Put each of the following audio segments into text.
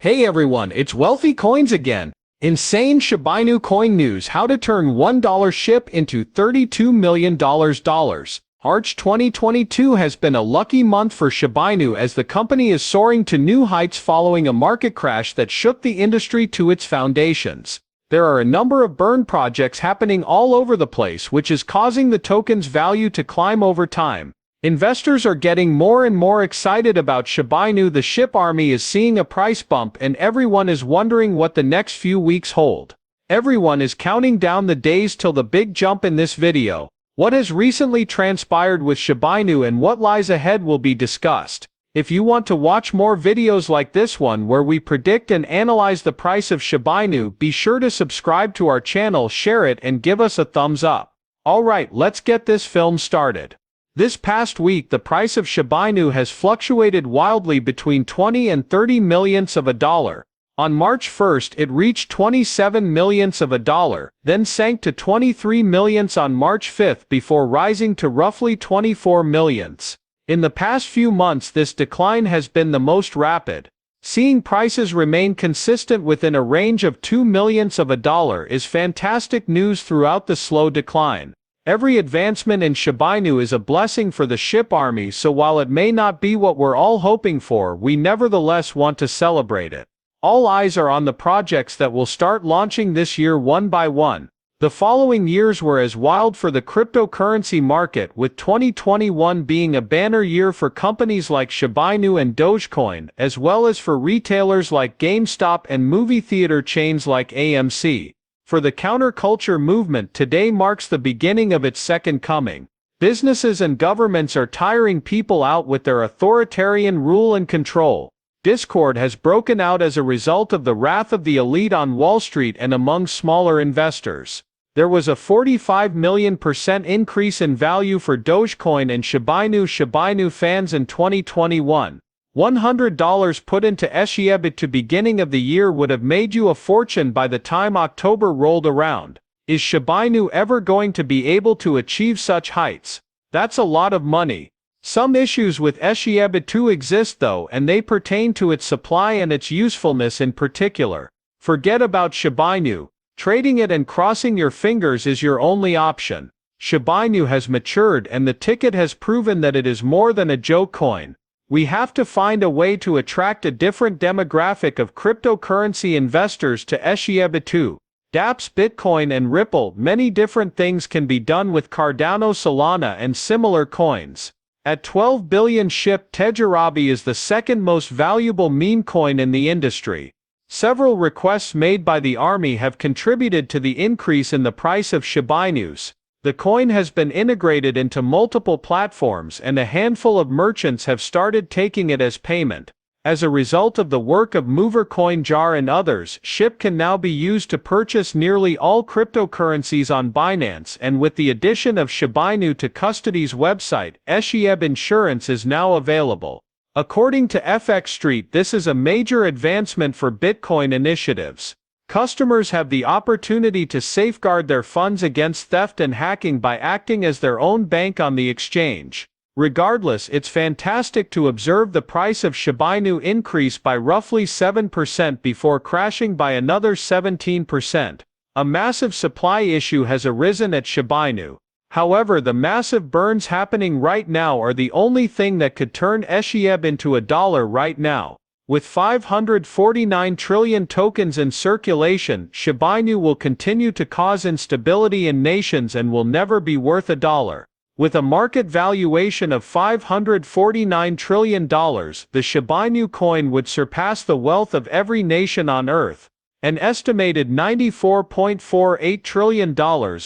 Hey everyone, it's Wealthy Coins again. Insane Shiba Inu coin news: how to turn $1 SHIB into $32 million. March 2022 has been a lucky month for Shiba Inu as the company is soaring to new heights following a market crash that shook the industry to its foundations. There are a number of burn projects happening all over the place, which is causing the token's value to climb over time. Investors are getting more and more excited about Shiba Inu. The SHIB army is seeing a price bump and everyone is wondering what the next few weeks hold. Everyone is counting down the days till the big jump. In this video, what has recently transpired with Shiba Inu and what lies ahead will be discussed. If you want to watch more videos like this one where we predict and analyze the price of Shiba Inu, be sure to subscribe to our channel, share it and give us a thumbs up. Alright, let's get this film started. This past week the price of Shiba Inu has fluctuated wildly between 20 and 30 millionths of a dollar. On March 1st it reached 27 millionths of a dollar, then sank to 23 millionths on March 5th before rising to roughly 24 millionths. In the past few months this decline has been the most rapid. Seeing prices remain consistent within a range of 2 millionths of a dollar is fantastic news throughout the slow decline. Every advancement in Shiba Inu is a blessing for the SHIB army, so while it may not be what we're all hoping for, we nevertheless want to celebrate it. All eyes are on the projects that will start launching this year one by one. The following years were as wild for the cryptocurrency market, with 2021 being a banner year for companies like Shiba Inu and Dogecoin, as well as for retailers like GameStop and movie theater chains like AMC. For the counterculture movement, today marks the beginning of its second coming. Businesses and governments are tiring people out with their authoritarian rule and control. Discord has broken out as a result of the wrath of the elite on Wall Street and among smaller investors. There was a 45 million% increase in value for Dogecoin and Shiba Inu fans in 2021. $100 put into SHIB at the beginning of the year would have made you a fortune by the time October rolled around. Is Shiba Inu ever going to be able to achieve such heights? That's a lot of money. Some issues with SHIB exist though, and they pertain to its supply and its usefulness in particular. Forget about Shiba Inu. Trading it and crossing your fingers is your only option. Shiba Inu has matured and the ticket has proven that it is more than a joke coin. We have to find a way to attract a different demographic of cryptocurrency investors to SHIB. dApps, Bitcoin and Ripple. Many different things can be done with Cardano, Solana and similar coins. At 12 billion SHIB, Tejarabi is the second most valuable meme coin in the industry. Several requests made by the army have contributed to the increase in the price of Shiba Inus. The coin has been integrated into multiple platforms and a handful of merchants have started taking it as payment. As a result of the work of MoverCoin Jar and others, SHIB can now be used to purchase nearly all cryptocurrencies on Binance, and with the addition of Shiba Inu to Custody's website, SHIB insurance is now available. According to FX Street, this is a major advancement for Bitcoin initiatives. Customers have the opportunity to safeguard their funds against theft and hacking by acting as their own bank on the exchange. Regardless, it's fantastic to observe the price of Shiba Inu increase by roughly 7% before crashing by another 17%. A massive supply issue has arisen at Shiba Inu. However, the massive burns happening right now are the only thing that could turn SHIB into a dollar right now. With 549 trillion tokens in circulation, Shiba Inu will continue to cause instability in nations and will never be worth a dollar. With a market valuation of $549 trillion, the Shiba Inu coin would surpass the wealth of every nation on Earth. An estimated $94.48 trillion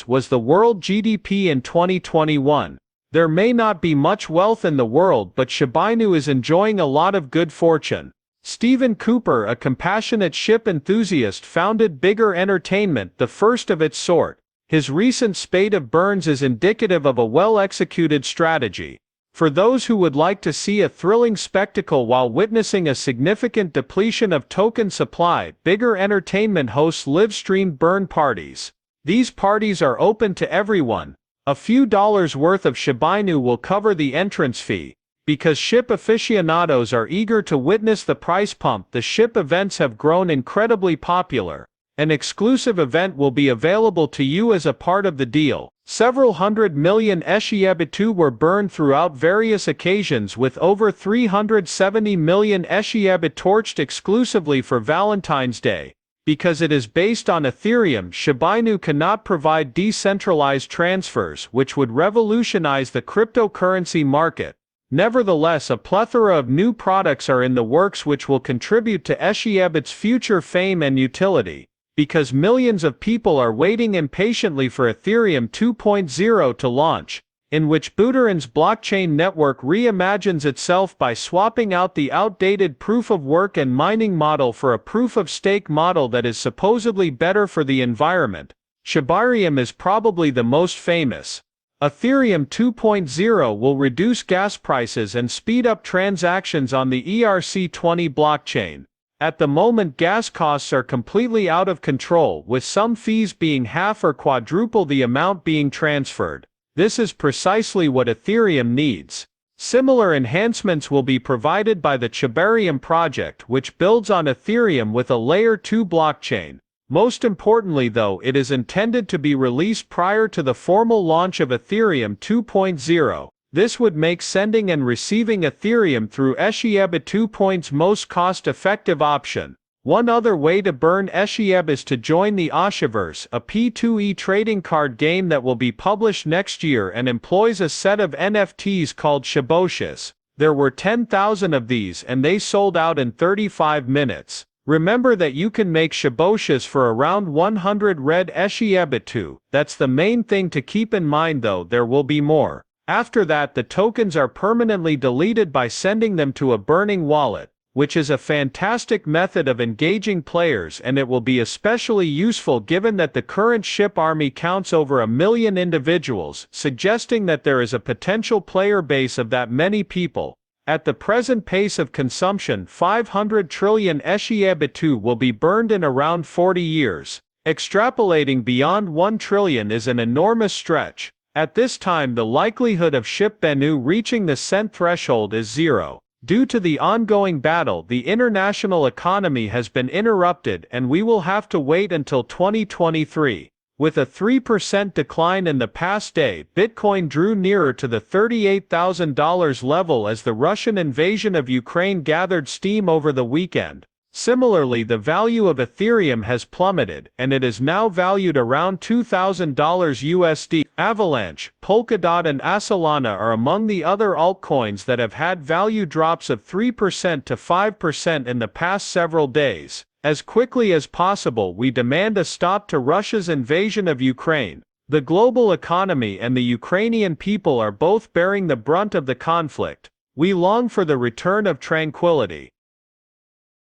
was the world GDP in 2021. There may not be much wealth in the world, but Shiba Inu is enjoying a lot of good fortune. Stephen Cooper, a compassionate SHIB enthusiast, founded Bigger Entertainment, the first of its sort. His recent spate of burns is indicative of a well-executed strategy. For those who would like to see a thrilling spectacle while witnessing a significant depletion of token supply, Bigger Entertainment hosts live-streamed burn parties. These parties are open to everyone. A few dollars worth of Shiba Inu will cover the entrance fee. Because SHIB aficionados are eager to witness the price pump, the SHIB events have grown incredibly popular. An exclusive event will be available to you as a part of the deal. Several hundred million SHIB were burned throughout various occasions, with over 370 million SHIB torched exclusively for Valentine's Day. Because it is based on Ethereum, Shiba Inu cannot provide decentralized transfers, which would revolutionize the cryptocurrency market. Nevertheless, a plethora of new products are in the works which will contribute to SHIB's future fame and utility. Because millions of people are waiting impatiently for Ethereum 2.0 to launch, in which Buterin's blockchain network reimagines itself by swapping out the outdated proof-of-work and mining model for a proof-of-stake model that is supposedly better for the environment. Shibarium is probably the most famous. Ethereum 2.0 will reduce gas prices and speed up transactions on the ERC20 blockchain. At the moment, gas costs are completely out of control, with some fees being half or quadruple the amount being transferred. This is precisely what Ethereum needs. Similar enhancements will be provided by the Shibarium project, which builds on Ethereum with a Layer 2 blockchain. Most importantly though, it is intended to be released prior to the formal launch of Ethereum 2.0. This would make sending and receiving Ethereum through SHIB 2.0's most cost-effective option. One other way to burn SHIB is to join the Oshiverse, a P2E trading card game that will be published next year and employs a set of NFTs called Shiboshis. There were 10,000 of these and they sold out in 35 minutes. Remember that you can make Shiboshis for around 100 red SHIB. That's the main thing to keep in mind, though there will be more. After that, the tokens are permanently deleted by sending them to a burning wallet, which is a fantastic method of engaging players, and it will be especially useful given that the current SHIB army counts over 1 million individuals, suggesting that there is a potential player base of that many people. At the present pace of consumption, 500 trillion SHIB will be burned in around 40 years. Extrapolating beyond 1 trillion is an enormous stretch. At this time, the likelihood of Shiba Inu reaching the cent threshold is zero. Due to the ongoing battle, the international economy has been interrupted and we will have to wait until 2023. With a 3% decline in the past day, Bitcoin drew nearer to the $38,000 level as the Russian invasion of Ukraine gathered steam over the weekend. Similarly, the value of Ethereum has plummeted, and it is now valued around $2,000 USD. Avalanche, Polkadot and Solana are among the other altcoins that have had value drops of 3% to 5% in the past several days. As quickly as possible, we demand a stop to Russia's invasion of Ukraine. The global economy and the Ukrainian people are both bearing the brunt of the conflict. We long for the return of tranquility.